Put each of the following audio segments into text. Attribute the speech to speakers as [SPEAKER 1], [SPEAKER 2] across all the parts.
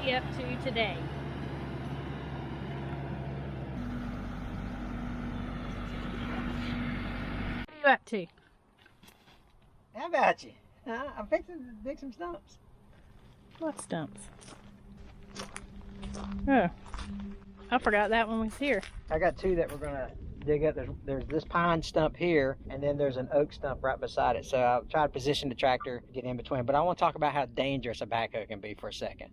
[SPEAKER 1] he up to today? What are you up to?
[SPEAKER 2] How about you? I'm fixing to dig some stumps.
[SPEAKER 1] What stumps? Oh, I forgot that one was here.
[SPEAKER 2] I got two that we're gonna dig up. There's this pine stump here, and then there's an oak stump right beside it. So I'll try to position the tractor to get in between. But I want to talk about how dangerous a backhoe can be for a second.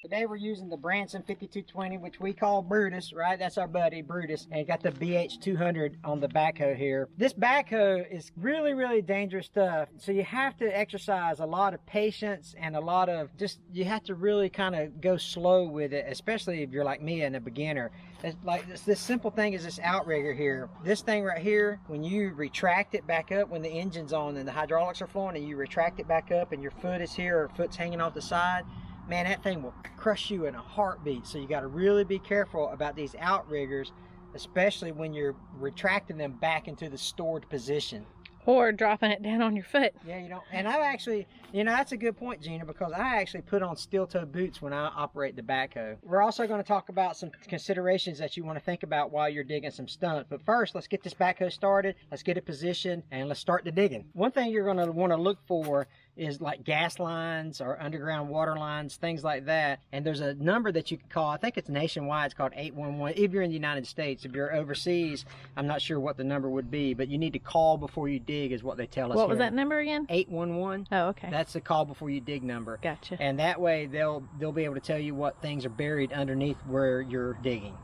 [SPEAKER 2] Today we're using the Branson 5220, which we call Brutus, right? That's our buddy, Brutus. And got the BH200 on the backhoe here. This backhoe is really, really dangerous stuff. So you have to exercise a lot of patience and a lot of you have to really kind of go slow with it, especially if you're like me and a beginner. It's like this simple thing is this outrigger here. This thing right here, when you retract it back up, when the engine's on and the hydraulics are flowing and you retract it back up and your foot is here or foot's hanging off the side, man, that thing will crush you in a heartbeat. So you got to really be careful about these outriggers, especially when you're retracting them back into the stored position.
[SPEAKER 1] Or dropping it down on your foot.
[SPEAKER 2] Yeah, you don't. And I've actually, that's a good point, Gina, because I actually put on steel-toe boots when I operate the backhoe. We're also going to talk about some considerations that you want to think about while you're digging some stumps. But first, let's get this backhoe started. Let's get it positioned, and let's start the digging. One thing you're going to want to look for is like gas lines or underground water lines, things like that. And there's a number that you can call. I think it's nationwide. It's called 811. If you're in the United States, if you're overseas, I'm not sure what the number would be, but you need to call before you dig is what they tell us.
[SPEAKER 1] What was that number again?
[SPEAKER 2] 811.
[SPEAKER 1] Oh, okay.
[SPEAKER 2] That's the call before you dig number.
[SPEAKER 1] Gotcha.
[SPEAKER 2] And that way they'll be able to tell you what things are buried underneath where you're digging.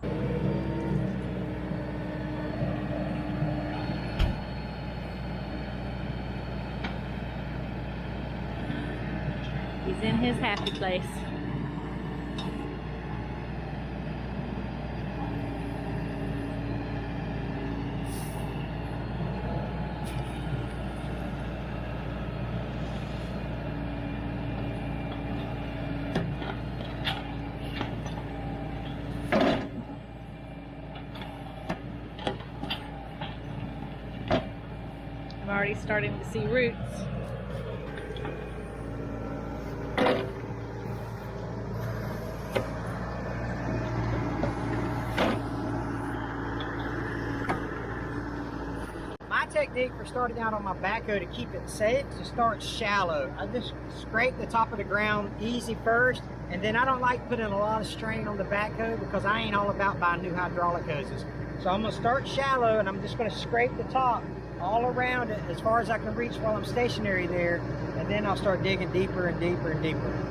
[SPEAKER 1] He's in his happy place. I'm already starting to see roots.
[SPEAKER 2] Technique for starting out on my backhoe to keep it safe to start shallow. I just scrape the top of the ground easy first, and then I don't like putting a lot of strain on the backhoe because I ain't all about buying new hydraulic hoses. So I'm going to start shallow, and I'm just going to scrape the top all around it as far as I can reach while I'm stationary there, and then I'll start digging deeper and deeper and deeper.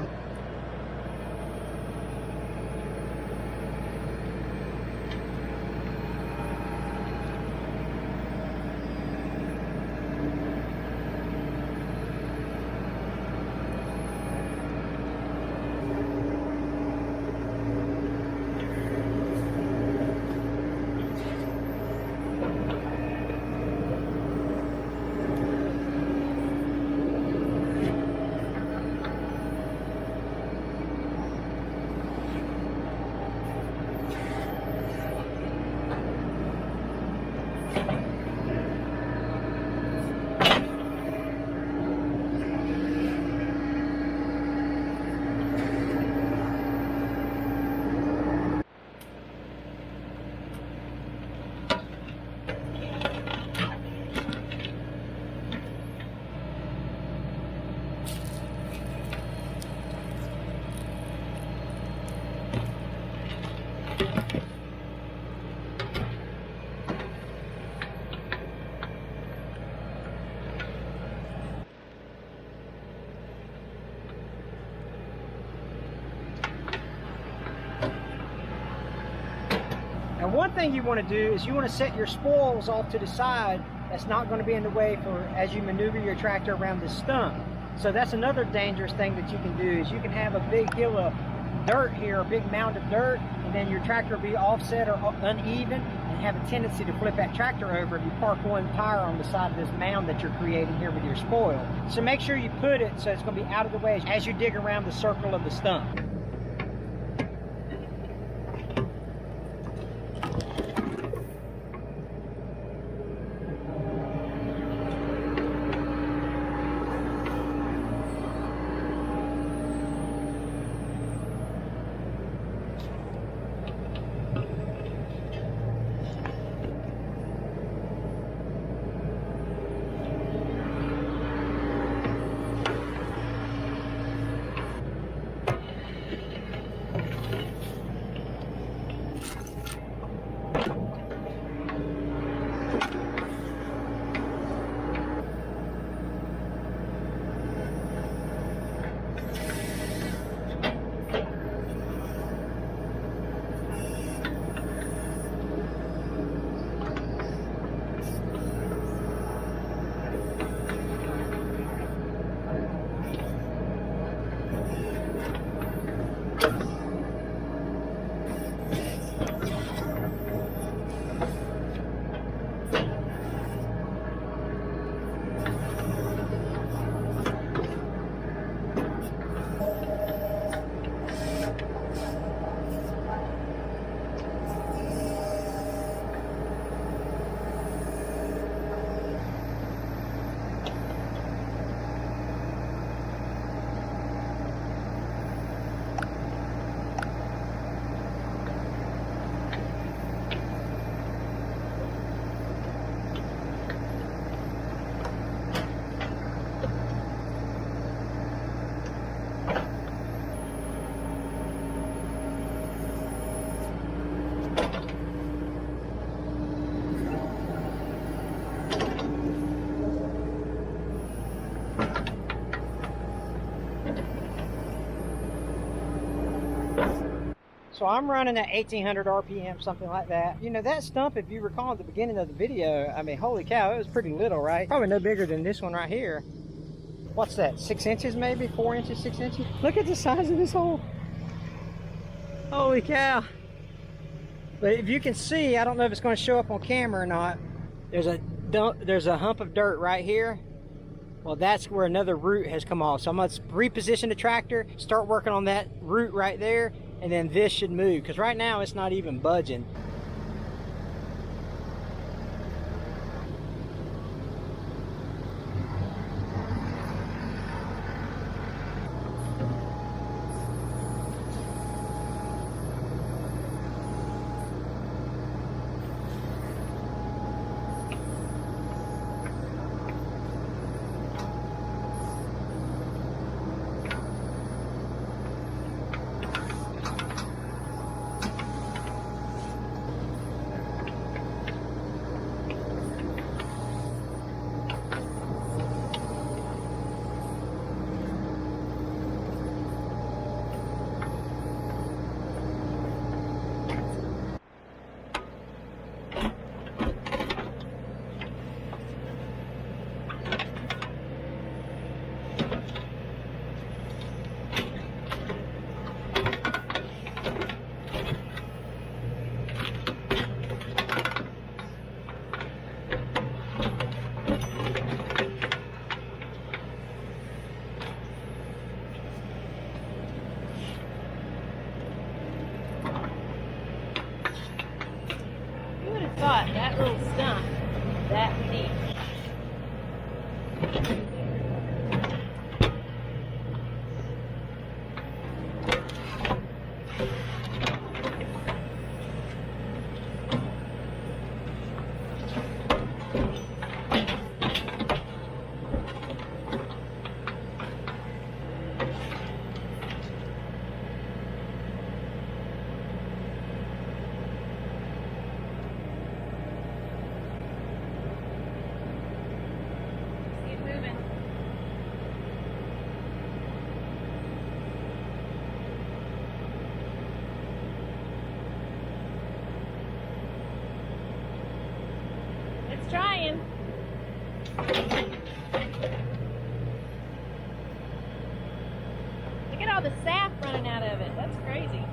[SPEAKER 2] And one thing you want to do is you want to set your spoils off to the side. That's not going to be in the way for as you maneuver your tractor around this stump. So that's another dangerous thing that you can do is you can have a big hill of dirt here, a big mound of dirt, and then your tractor will be offset or uneven and have a tendency to flip that tractor over if you park one tire on the side of this mound that you're creating here with your spoil. So make sure you put it so it's going to be out of the way as you dig around the circle of the stump. So I'm running at 1800 RPM, something like that. You know, that stump, if you recall at the beginning of the video, I mean, holy cow, it was pretty little, right? Probably no bigger than this one right here. What's that, 6 inches maybe? 4 inches, 6 inches? Look at the size of this hole. Holy cow. But if you can see, I don't know if it's going to show up on camera or not, there's a hump of dirt right here. Well, that's where another root has come off. So I'm going to reposition the tractor, start working on that root right there, and then this should move, because right now it's not even budging.
[SPEAKER 1] Thought that little stump that deep. It's trying. Look at all the sap running out of it. That's crazy.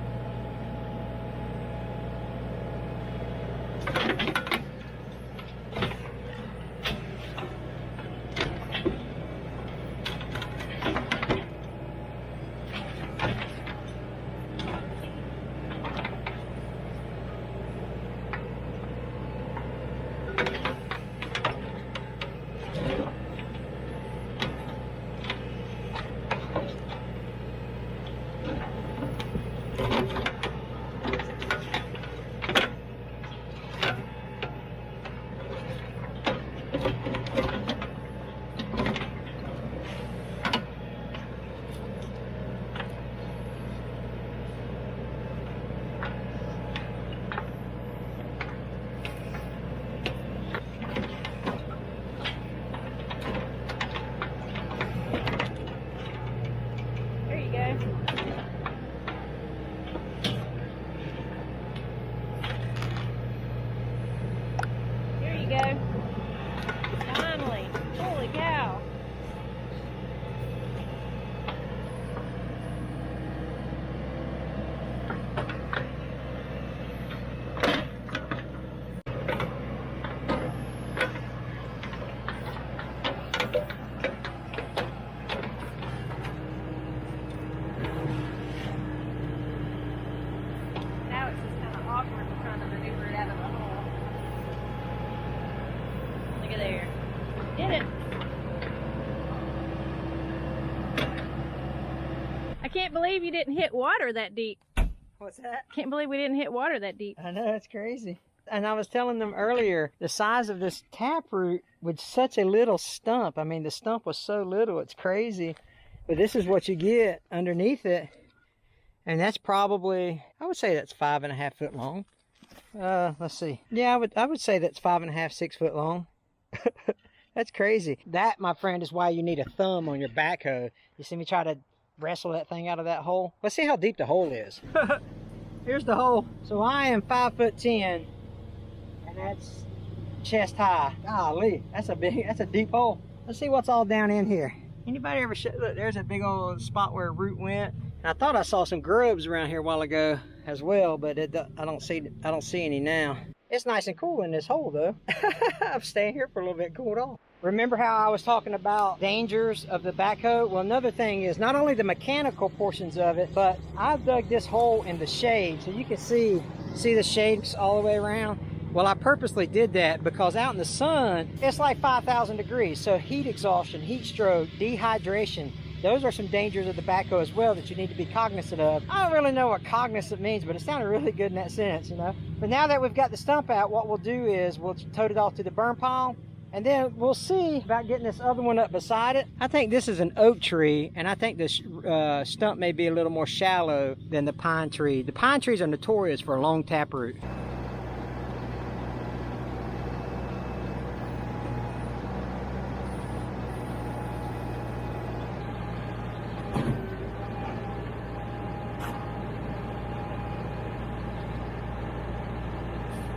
[SPEAKER 1] Go. Finally. Holy cow. Now it's just kind of awkward trying to maneuver it out of the hole. Look at there. Did it. I can't believe you didn't hit water that deep.
[SPEAKER 2] What's that?
[SPEAKER 1] Can't believe we didn't hit water that deep.
[SPEAKER 2] I know, it's crazy. And I was telling them earlier, the size of this taproot with such a little stump. I mean, the stump was so little, it's crazy. But this is what you get underneath it. And that's probably, I would say that's 5.5 foot long. Let's see. Yeah, I would say that's 5.5, 6 foot long. That's crazy. That, my friend, is why you need a thumb on your backhoe. You see me try to wrestle that thing out of that hole? Let's see how deep the hole is. Here's the hole. So I am 5'10", and that's chest high. Golly, that's a deep hole. Let's see what's all down in here. Anybody ever look? There's a big old spot where a root went. And I thought I saw some grubs around here a while ago as well, but I don't see any now. It's nice and cool in this hole though. I'm staying here for a little bit, cooled off. Remember how I was talking about dangers of the backhoe? Well, another thing is not only the mechanical portions of it, but I've dug this hole in the shade, so you can see the shades all the way around. Well, I purposely did that because out in the sun, it's like 5,000 degrees. So heat exhaustion, heat stroke, dehydration, those are some dangers of the backhoe as well that you need to be cognizant of. I don't really know what cognizant means, but it sounded really good in that sense, you know. But now that we've got the stump out, what we'll do is we'll tote it off to the burn pile, and then we'll see about getting this other one up beside it. I think this is an oak tree, and I think this stump may be a little more shallow than the pine tree. The pine trees are notorious for a long taproot.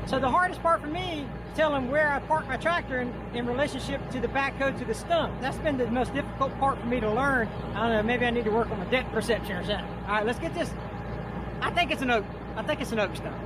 [SPEAKER 2] So the hardest part for me is telling where I park my tractor in relationship to the backhoe to the stump. That's been the most difficult part for me to learn. I don't know, maybe I need to work on my depth perception or something. All right, let's get this. I think it's an oak. I think it's an oak stump.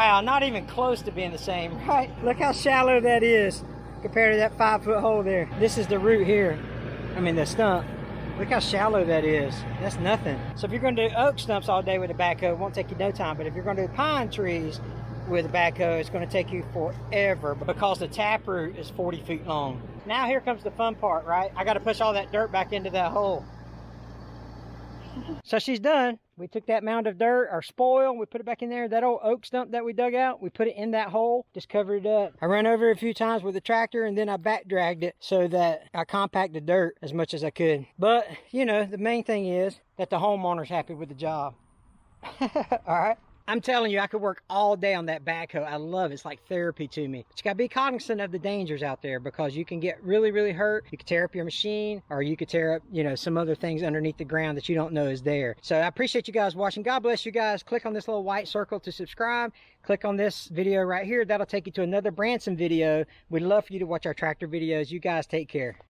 [SPEAKER 2] Wow, not even close to being the same, right? Look how shallow that is compared to that 5-foot hole there. This is the root here. I mean the stump. Look how shallow that is. That's nothing. So if you're going to do oak stumps all day with a backhoe, it won't take you no time. But if you're going to do pine trees with a backhoe, it's going to take you forever because the taproot is 40 feet long. Now here comes the fun part, right? I got to push all that dirt back into that hole. So she's done. We took that mound of dirt, our spoil, we put it back in there. That old oak stump that we dug out, we put it in that hole, just covered it up. I ran over it a few times with the tractor, and then I back dragged it so that I compacted the dirt as much as I could. But, you know, the main thing is that the homeowner's happy with the job. All right. I'm telling you, I could work all day on that backhoe. I love it. It's like therapy to me. But you gotta be cognizant of the dangers out there because you can get really, really hurt. You could tear up your machine, or you could tear up, you know, some other things underneath the ground that you don't know is there. So I appreciate you guys watching. God bless you guys. Click on this little white circle to subscribe. Click on this video right here. That'll take you to another Branson video. We'd love for you to watch our tractor videos. You guys take care.